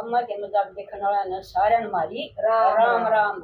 कम्मा के मजाक देखने वाला ने सारे मारी राम राम।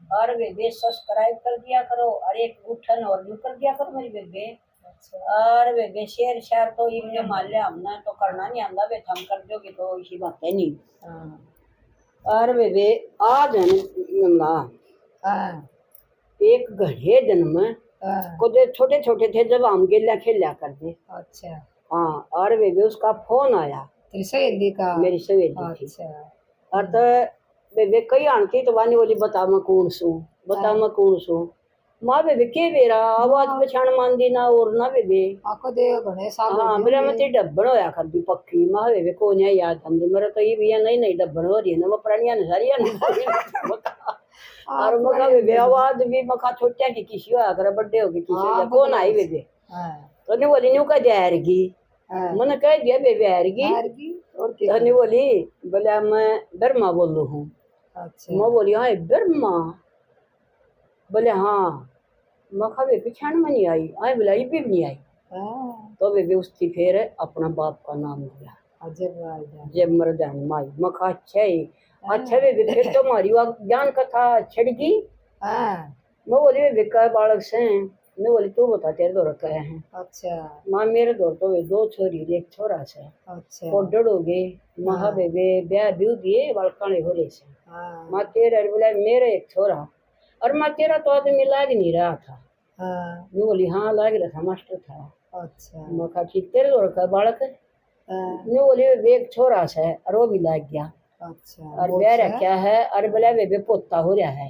और बेबे सब्सक्राइब कर दिया करो और एक उठन और भी कर दिया करो मेरी बेबे। और बेबे शेयर शेयर तो ये मान लिया हमने तो करना नहीं आंदा बे हम कर दोगे तो इसी बात है नहीं। और बेबे आज है ना एक घड़े दिन में कुछ छोटे छोटे थे जब हम गेलिया खेलिया करते। अच्छा हाँ। और बेबे उसका फोन आया तेरी सहेली का, मेरी सहेली थी। और तो बेबे कई आंटी तो वानी बोली बता मैं कौन सू, बता मैं कौन सू। माँ बेबे के बेरा आवाज पहचान मान दी ना और ना बेबे आको दे घणे साल हाँ मेरा मत डब्बन होया कर दी पक्की। माँ बेबे कौन है याद हम मेरा तो ये भी नहीं नहीं डब्बन हो रही है ना वो पुरानिया ने सारी और मका बेबे आवाज भी मका छोटिया की किसी होया कर बड़े हो गई किसी कौन आई बेबे तो नहीं बोली न्यू का जाएगी मैंने कह दिया बेबे आएगी और नहीं बोली बोले मैं बर्मा बोल रहा हूँ। अच्छा मैं बोली हाँ बर्मा बोले हाँ मखा बेबे पहचान में नहीं आई आई बोला ये भी नहीं आई। तो बेबे उसकी फिर अपना बाप का नाम लिया जब मरदान माई मखा अच्छा बेबे फिर तो मारी ज्ञान कथा छड़गी। मैं बोली बेबे का बालक से मैं बोली तू बता तेरे दौर क्या है। अच्छा माँ मेरे दौर तो दो छोरी एक छोरा से। अच्छा और डर गए महा बेबे ब्याह ब्यू दिए बालकाने हो रहे से। माँ तेरे बोला मेरे एक छोरा और माँ तेरा तो आदमी लाग नहीं रहा था। मैं बोली हाँ लाग रहा था मास्टर था। अच्छा मैं कहा ठीक तेरे दौर का बालक है। मैं बोली एक छोरा से और वो भी लाग गया। अच्छा और बेरा क्या है और बोला बेबे पोता हो रहा है।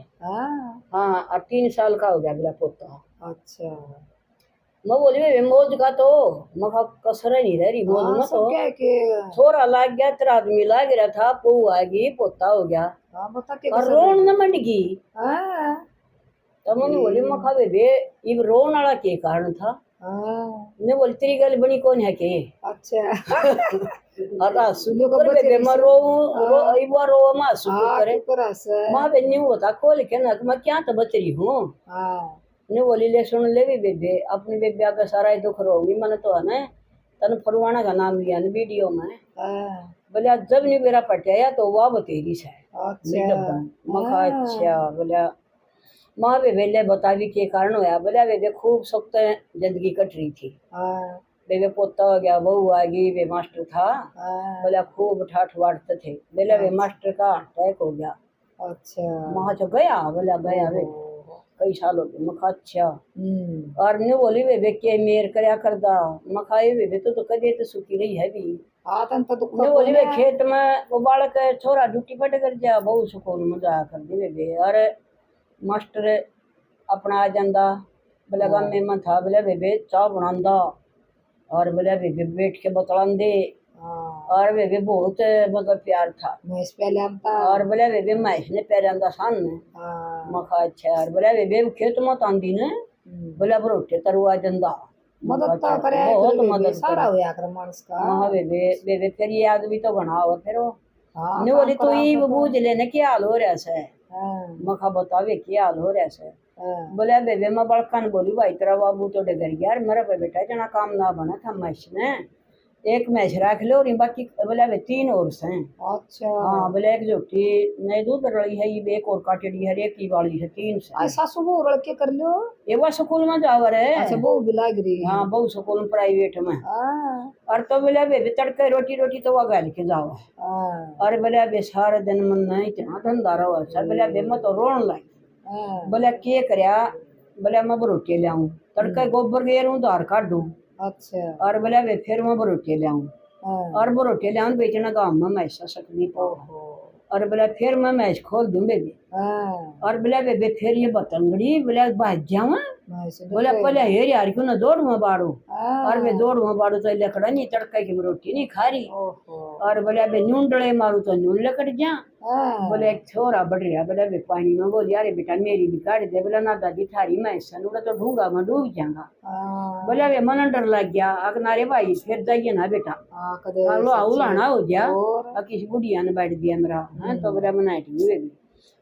हाँ और 3 साल का हो गया मेरा पोता। अच्छा मैं बोली बेबे मौज का तो मखा कसर नहीं रह रही मौज में तो छोरा लाग गया तेरा आदमी लाग रहा था पू आएगी पोता हो गया और रोन न मंड गई। तो मैंने बोली मखा बेबे ये रोन वाला के कारण था। ने बोली तेरी गल बनी कौन है के। अच्छा अदा सुनो कर बेबे मरो ई बार रो मा सुनो करे मां बे न्यू होता खोल के ना मैं क्या तो बच रही हूं। ने बोली ले सुन ले भी बेबे अपनी बेबे का सारा दुख रोगी मन तो है ना तन फरवाना का नाम लिया न वीडियो में। बोले जब नहीं मेरा पटिया तो वह बतेरी से। अच्छा अच्छा बोला माँ बेबे ले बता भी के कारण होया। बोला बेबे खूब सख्त जिंदगी कट रही थी। बेबे पोता हो गया बहू आ गई वे मास्टर था। बोला खूब ठाठ बांटते थे। बोला वे मास्टर का अटैक हो गया। अच्छा वहां तो गया बोला गया वे कई साल हो गए मखा। अच्छा और ने बोली बेबे के मेर करया करदा मखा ये बेबे तो कदे तो सुखी रही है भी ने बोली वे खेत में वो बालक छोरा ड्यूटी पट कर जा बहुत सुकून मजा कर दी बेबे। और मास्टर अपना आ जाता बोला गाँव में मैं था बोला बेबे चाह बनांदा और बोला बेबे बैठ के बतलांदे और बेबे बहुत मतलब प्यार था और बोला बेबे महेश ने पैर आंदा सामने मखा। अच्छा और बोला बेबे खेत मत आंदी ने बोला बरोटे तरुआ जंदा मदद तो करे बहुत मदद सारा होया कर मानस का। हां बेबे बेबे फिर ये आदमी तो बना हो फिर वो ने बोली तू ही बूझ लेने क्या हाल हो रहा है। मखा बतावे क्या हाल हो रहा है। बोले बेबे मैं बड़कन बोली भाई तेरा बाबू तो डगर गया मेरा पे बेटा जना काम ना बना था मैच में एक मैच रख लो और बाकी बोले 3 और हैं। अच्छा हाँ बोले एक जोटी नहीं दूध रही है ये एक और काटेड़ी है एक ही वाली है 3 से ऐसा सुबह रल के कर लो ये वो स्कूल में जावर है। अच्छा बहु बिलाग रही हाँ बहु स्कूल प्राइवेट में। और तो बोले बेबे तड़के रोटी रोटी तो वो गाल के जाओ। और बोले बे सारे दिन मन नहीं इतना धंधा रहो। अच्छा बोले बे मैं तो रोन लगी। बोले के करया बोले मैं बरोटे ले आऊं तड़के गोबर गेरूं धार काटूं। अच्छा और बोले वे फिर मैं बरोटे ले आऊं और बरोटे ले आऊं बेचना गांव में मैं ऐसा सकनी और बोले फिर मैं मैच खोल दूं बेबे। और बोले बेबे फिर ये बतंगड़ी बोले भाज जाऊं बोले पहले हेर यार क्यों ना दौड़ में बाड़ू और वे दौड़ में बाड़ू तो लकड़ा नहीं तड़के की रोटी नहीं खा रही। और बोले बे नूंडले मारू तो नून लकड़ जा। बोले एक छोरा बढ़ रहा बोले बे पानी में बोल यार बेटा मेरी भी काट दे। बोला ना दादी थारी मैं सनूड़ा तो ढूंगा मैं डूब जाऊंगा। बोले वे मन डर लग गया अगनारे भाई फिर जाइए ना बेटा उलाना हो गया किसी बुढ़िया ने बैठ दिया मेरा तो बोला मना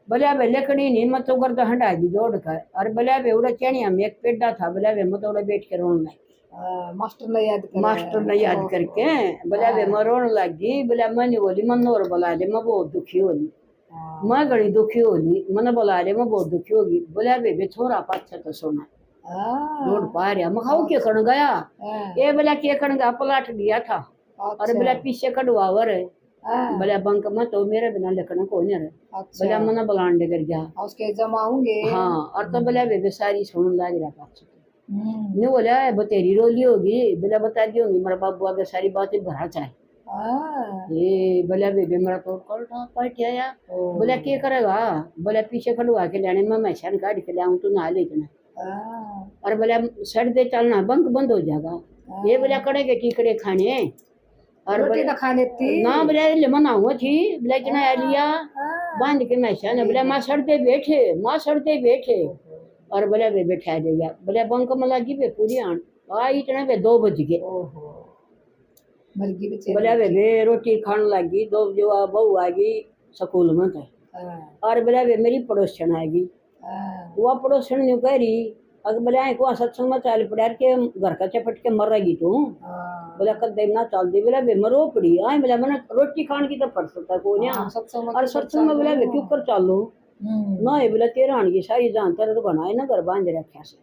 बोले बे लकड़ी नहीं मत तो कर हंडा दी दौड़ कर। और बोले बे उड़ा चढ़िया में एक पेड़ा था बोले बे मत बैठ के रोन लगी। मास्टर ने याद करके बोला वे मैं रोने लगी। बोला मैंने बोली मन और बुला ले, मैं बहुत दुखी होली, मैं बड़ी दुखी होली, मैंने बुला ले मैं बहुत दुखी होगी। बोला बेबे छोरा पाछा तो सोना रोड पार है। मैं खाऊ के कण गया, ये बोला के कण गया पलाट दिया था और बोला पीछे कड़वावर है। बोला बंक में तो मेरे बिना लखना कौन है। बोला मना बुलाने कर गया उसके जमाऊंगे। हाँ और तो बोला बेबे सारी सुन लाग रहा पाछा ने बोला तेरी रोली होगी। बोला बता दी होगी मेरा बाबू आगे सारी बातें भरा चाहे। ये बोला बेबे मेरा तो कल था पार्टी आया। बोला क्या करेगा। बोला पीछे खड़वा के लाने में मैं छन काट के लाऊं तू नहा लेना। और बोला सड़ दे चलना बंक बंद हो जाएगा। ये बोला कड़े के टीकड़े खाने और रोटी तो खा लेती ना। बोला लेमन हुआ थी बोला जना लिया बांध के मैं छन। बोला माँ सड़ते बैठे, माँ सड़ते बैठे और बोला वे बैठा देगा। बोला बंक में लगी वे पूरी आन इतने वे 2 बज गए। बोला वे रोटी खाने लगी। 2 जो बहू आ गई स्कूल में थे और बोला वे मेरी पड़ोसन आ गई। वह पड़ोसन ने कह रही अगर बोला को सत्संग में चाल पड़ा के घर का चपट के मर रही तू। बोला कद ना चल दी। बोला वे मरो पड़ी आए। बोला मैंने रोटी खाने की तो फरसत है को और सत्संग में बोला वे क्यों कर चालू ना। ये बोला तेरा आने की सारी जान तेरा तो बनाए ना घर बांध रखा से।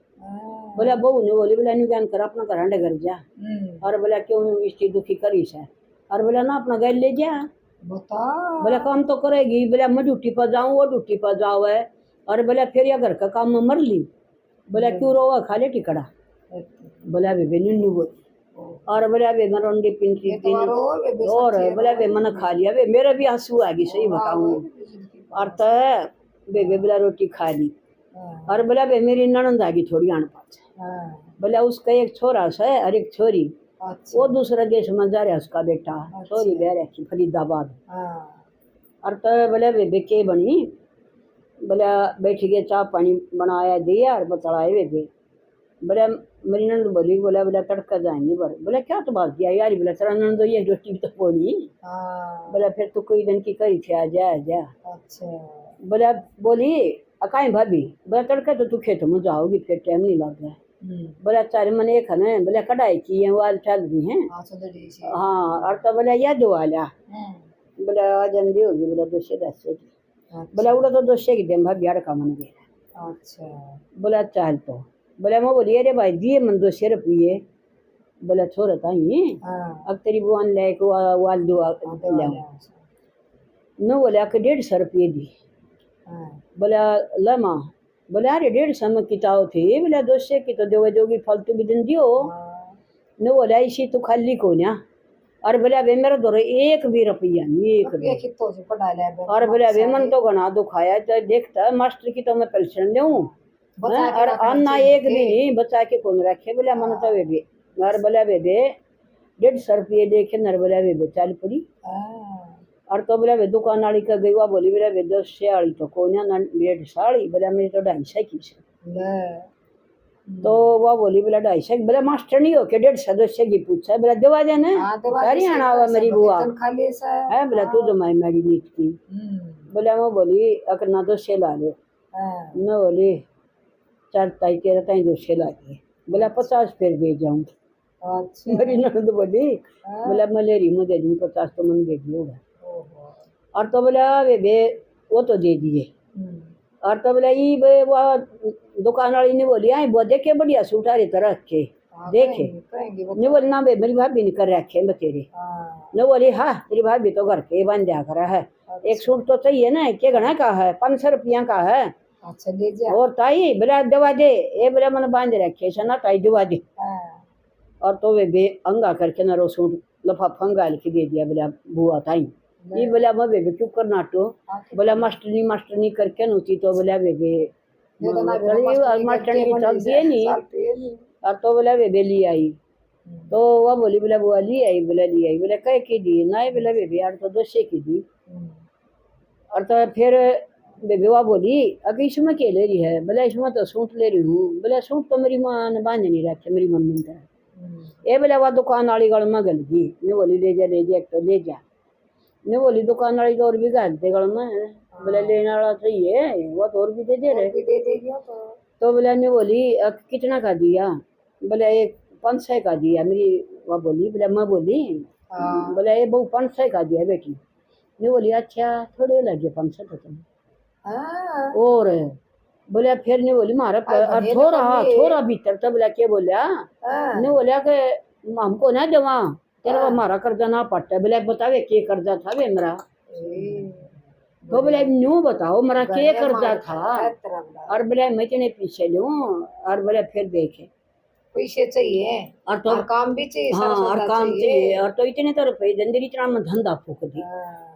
बोला बहू ने बोली बोला ज्ञान कर अपना घर घर जा और बोला क्यों इसकी दुखी करी से और बोला ना अपना घर ले जा। बोला काम तो करेगी। बोला मैं ड्यूटी पर जाऊँ वो ड्यूटी पर जाओ है और बोला फिर या घर का काम में मर ली। बोला क्यों रोवा खा ले टिकड़ा। बोला बेबे निन्नू बोली और बोला वे मैं रोंडी पिंटी और बोला वे मैंने खा लिया। वे मेरे भी आंसू आ गई सही बताऊँ और तो बेबे बोला रोटी खा ली और बोला बे मेरी ननंद आ गई थोड़ी आन पास। बोला उसका एक छोरा सा और एक छोरी वो दूसरा देश में जा रहा है उसका बेटा छोरी ले रही फरीदाबाद और तो बोला बेबे के बनी। बोला बैठ गए चाय पानी बनाया दिया और बतलाए बेबे। बोला मेरी ननंद बोली बोला बोला तड़का जाएंगे बर। बोला क्या तो बात किया यार। बोला तेरा ननंद ये रोटी तो बोली। बोला फिर तो कोई दिन की करी थी आ जा। बोला बोली अकाई भाभी। बोला तड़का तो तू खेतों में जाओगी फिर टाइम नहीं लग रहा। बोला चार मन एक है। बोला कढ़ाई की है वाल चल रही है हाँ और तो बोला या दो वाला। बोला जल्दी होगी। बोला 210 की। बोला उड़ा तो 200 की दें भाभी यार का मन गया। बोला चाल तो बोला मैं बोली अरे भाई दिए मन 200 रुपये। बोला छोड़ ताई अब तेरी बुआन ले को वाल दो न। बोला कि 150 रुपये दी। बोला लमा। बोला अरे 150 में किताब थी। बोला 200 की तो दोगी फालतू भी दिन दियो न। बोला इसी तो खाली को ना और बोला वे मेरा दो 1 भी रुपया नहीं एक भी। और बोला वे मन तो घना दुखाया तो देखता मास्टर की तो मैं पेंशन दूँ और अन्ना एक भी नहीं बचा के कौन रखे। बोला मन तो वे भी और बोला बेबे 150 रुपये देखे नर। बोला बेबे चल पड़ी और तो बोला वे दुकान वाली का गई। बोली बोला वे 200 वाली तो कौन ना 150 वाली। बोला मेरी तो 250 की से तो वह बोली बोला 250। बोला मास्टर नहीं हो के 150-200 की पूछा। बोला दवा देना सारी आना हुआ मेरी बुआ है। बोला तू जो माई मेरी नीट की। बोला मैं बोली अगर ना 200 ला ले न। बोली 4 ताई 13 ताई 200 ला ले। बोला 50 फिर दे जाऊँ। मेरी ननद बोली बोला मलेरी में दे दूँ 50 तो मन दे दियोगा और तो बोला वे वो तो दे दिए और तो बोला ये वो दुकान वाली ने बोली आई वो देखे बढ़िया सूट आ रही तरह के देखे ने बोली ना मेरी भाभी ने कर रखे बतेरे ने बोली हाँ तेरी भाभी तो घर के बन जा कर है। एक सूट तो चाहिए ना क्या घना का है 500 रुपया का है। अच्छा ले जा और ताई बोला दवा दे ये बोला मैंने बांध रखे ना ताई दवा दे और तो वे अंगा करके ना रो सूट लफाफा अंगा के दे दिया। बोला बुआ ताई ये बोला मैं बेबे क्यों करना तो। बोला मास्टरनी करके नोती तो बोला बेबे मास्टरनी चलती है नहीं और तो बोला बेबे ली आई तो वह बोली बोला बुआ ली आई। बोला ली आई। बोला कह की दी ना। बोला बेबे यार तो 200 की दी और तो फिर बेबे वह बोली अगर इसमें क्या ले रही है। बोला इसमें तो सूट ले रही हूँ। बोला सूट तो मेरी माँ ने बांध नहीं रखे मेरी मम्मी का। ये बोला वह दुकान वाली गल में गल गई ने बोली ले जा एक तो ले जा ने। बोली दुकान वाली तो और भी गल दे गल में। बोला लेने वाला सही है वो तो और भी दे दे रहे। तो बोला ने बोली कितना का दिया। बोला एक 500 का दिया। मेरी वो बोली, बोले मैं बोली, बोले ये बहु 500 का दिया बेटी। मैं बोली अच्छा थोड़े लगे 500 तो तुम। और बोले फिर नहीं बोली मारा छोरा भीतर तो बोला क्या बोला नहीं बोला कि हमको ना जमा तेरा हमारा कर्जा ना पट्टा। बोले बतावे के कर्जा था वे मेरा। तो बोले न्यू बताओ मेरा के कर्जा था। और बोले मैं तेने पीछे लूं। और बोले फिर देखे पैसे चाहिए और तो और काम भी चाहिए। हाँ और काम चाहिए। और तो इतने तो रुपये जंदरी इतना में धंधा फूक दी।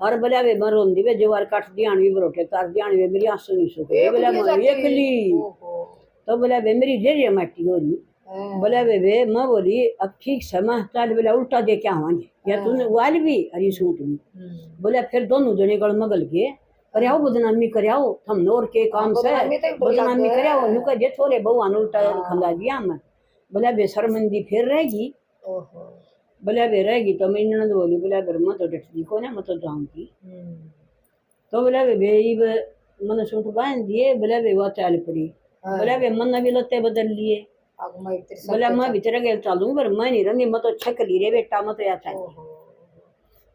और बोले वे मरों दी वे जवार काट दिया भी बरोटे तार दिया वे मेरी आंसू नहीं सूखे। बोले मैं एक ली तो बोले वे मेरी डेढ़ मट्टी हो रही। बोले वे मैं बोली अब ठीक समय चल बोले उल्टा दे क्या होंगे या तूने वाल भी अरे सूट भी। बोले फिर दोनों जने गल मगल के कराओ बदनामी कराओ थम नोर के काम से बदनामी कराओ नु कह दे थोड़े बहुआन उल्टा खंदा दिया मैं। बोले बेशर्मंदी फिर रहेगी। बोले वे रहेगी तो मेरी ननद बोली बोले अगर मैं तो डटती को ना मैं तो जाऊंगी। तो बोले वे मैंने सूट बांध दिए। बोले वे वो चल पड़ी। बोले वे मन भी लत्ते बदल लिए। बोले मैं भीतर गए चलूंगी पर मैं नहीं रही मैं तो छक ली रे बेटा मैं तो या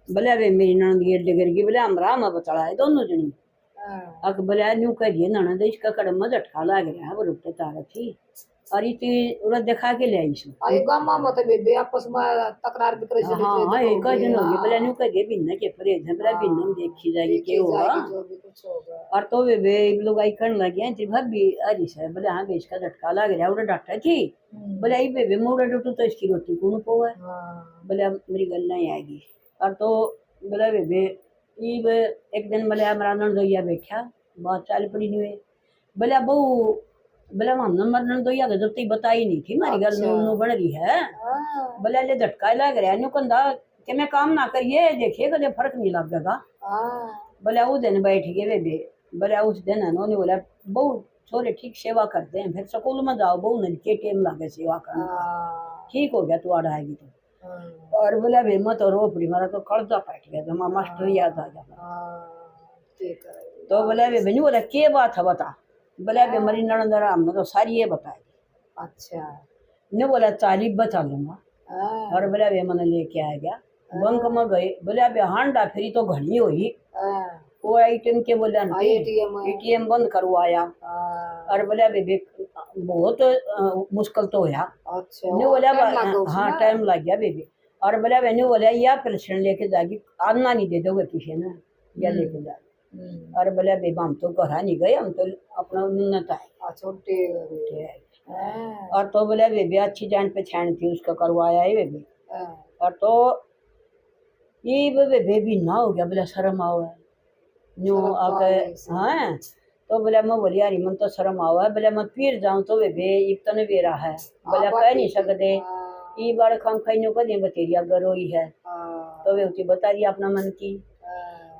बोले वे मेरी ननद गेट डगर गई। बोले हमरा मैं बतला है दोनों जनी। अक बोले न्यू करिए ननद इसका कड़म में झटका लग रहा है वो रुकते तारा थी। और इतनी उरा दिखा के ले आई सु आई गामा मत बेबे आपस में तकरार भी करे। हां एक दिन हो गई। बोले न्यू करिए बिन्ना के परे झबरा बिन्ना देखी जाएगी के होगा जो भी कुछ होगा। और तो वे लोग आई करने लगे हैं तेरी भाभी अजी से। बोले हां बेच का झटका लग रहा है उरा डॉक्टर थी। बोले आई बेबे मोड़ा डटू तो इसकी रोटी कौन पोवा। बोले मेरी गल नहीं आएगी। और तो बोले बेबे ई एक दिन बोले हमारा नंदोइया बैठा बात चाल पड़ी नहीं। बोले बहू बोले हम नंबर नंदोइया तो जब तक बताई नहीं थी हमारी गल नो बन रही है। बोले ले झटका लग रहा है न्यू कंधा कि मैं काम ना करिए देखिए कदे फर्क नहीं लगेगा। बोले उस दिन बैठ गए बेबे। बोले उस दिन उन्होंने बोला बहु छोरे ठीक सेवा करते हैं फिर स्कूल में जाओ बहु नहीं के टाइम लागे सेवा करने का ठीक हो गया तू आ आएगी तो। और बोला वे मत रो पड़ी मारा तो कर्जा बैठ गया तो मास्टर याद आ गया। तो बोले वे बनी बोला के बात है बता। बोले वे मरी ननद हमने तो सारी ये बताई। अच्छा ने बोला तारीफ बता लूंगा। और बोले वे मैंने लेके आ गया बैंक में गए। बोले वे हांडा फिरी तो घनी हुई वो आईटीएम के बोला एटीएम बंद करवाया। और बोले वे बहुत मुश्किल तो होया। ने बोला हाँ टाइम लग गया बेबी। और बोला मैंने बोला या पेंशन लेके जाएगी आना नहीं दे दोगे किसी ने या लेके जाए। और बोला बेबा हम तो घर नहीं गए हम तो अपना मिन्नत है छोटे। और तो बोला बेबी अच्छी जान पहचान थी उसका करवाया है बेबी। और तो ये बेबी ना हो गया बोला शर्म आओ है न्यू आके। हाँ तो बोला मैं बोली यार मन तो शर्म आओ है। बोला मैं फिर जाऊँ तो बेबी इतना नहीं बेरा है। बोला कह नहीं सकते ये बार खाम खाई नो कदे बतेरिया गरोई है तो वे उठी बता दिया अपना मन की।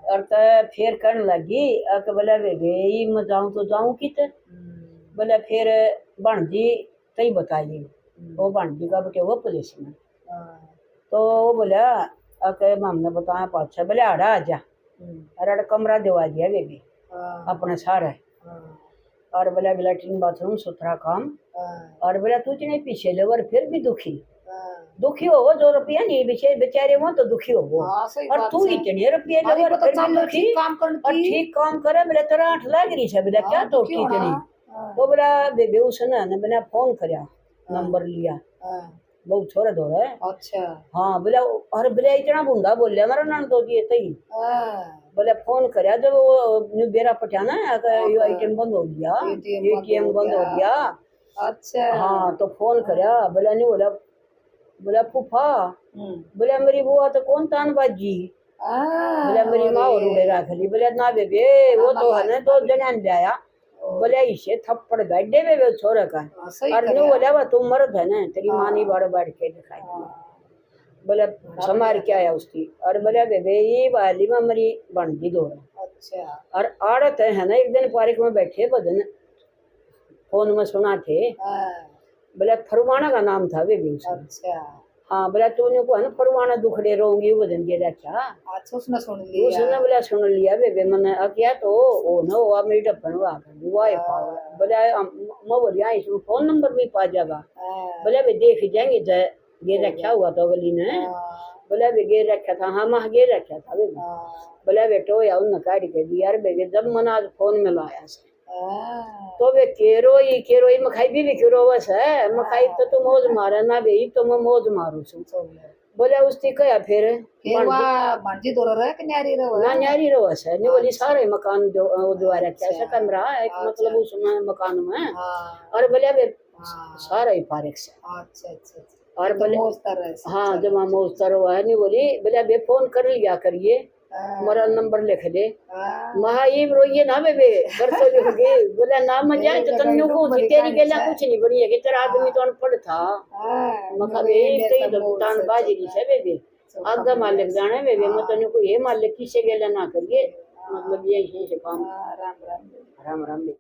और तो फिर करने लगी अक बोला बेबी मैं जाऊँ तो जाऊँ कित। बोला फिर भांजी तई बताइए वो भांजी का बेटे वो पुलिस में। तो वो बोला अक हमने बताया पाछा बोले आड़ा आ जा। अरे कमरा दिवा दिया बेबी अपने सारे। और बोला लैट्रिन बाथरूम सुथरा काम। और बोला तू इतने पीछे लेवर फिर भी दुखी हो वो 2 रुपया नहीं बेचारे वो तो दुखी हो वो। और तू इतने रुपये लेवर फिर भी दुखी और ठीक काम करे। बोले तेरा 8 लाख रही है। बोला क्या तो इतनी। तो बोला बेबे उसने ने मैंने फोन करया नंबर लिया बहुत छोरे दो है। अच्छा हाँ बोला और बोले इतना बुंदा बोलिया मेरा नन तो दिए तई। बोले फोन करया जब वो बेरा पटाना ये आईटीएम बंद हो गया एटीएम बंद हो गया। अच्छा हाँ तो फोन करया। बोला नहीं बोला फूफा बोला मेरी बुआ तो कौन तान बाजी। बोला मेरी माँ और उड़े रख ली। बोला ना बेबे वो तो है ना 2 जने ले आया। बोले इसे थप्पड़ गड्ढे में वे छोरे का। और न्यू बोला वो तुम मर्द है ना तेरी माँ नहीं बार बैठ के दिखाई। बोले समार के आया उसकी। और बोला बेबे ये वाली में मेरी बनती दो। अच्छा और आड़त है ना एक दिन पार्क में बैठे बदन फोन में सुना थे। बोले फरमाना का नाम था बेबी उसका। अच्छा हाँ बोला तूने को है ना परवाना दुखड़े रोंगी वो दिन दे रखा अच्छा उसने सुन लिया उसने बोला सुन लिया बेबे मैंने क्या तो वो ना वो मेरी डब्बन वा कर वो आए पाओ बोला मैं बोली आई इसमें फोन नंबर भी पा जाएगा बोला वे देख जाएंगे ये रखा हुआ तो अगली ने बोला वे गे रखा था हाँ मैं गे रखा था बेबे बोला बेटो या उन काट के दिया रे बेबे जब मना आज फोन में लाया से तो वे केरोई मखाई भी केरो बस है मखाई तो तुम मौज मारा ना बे तो मैं मौज मारू छू बोले उसती कया फिर भांजी दो रहा कि न्यारी रहो ना न्यारी रहो है नहीं बोली सारे मकान जो द्वारा कैसा कमरा एक मतलब उसमें मकान में और बोले वे सारा ही फारिक से अच्छा अच्छा और बोले हाँ जमा मोस्तर हुआ है नहीं बोली बोले बे फोन कर लिया करिए मेरा नंबर लिख दे महाइब रोइए ना बेबे घर तो लिख गए बोला ना मैं जाए तो तन्नू को तेरी गेला कुछ नहीं बनी है कि तेरा आदमी तो अनपढ़ था मका बे कई तो तान बाजी से बेबे आगा मालिक जाने बेबे मैं तन्नू को ये मालिक किसे गेला ना करिए मतलब ये काम राम राम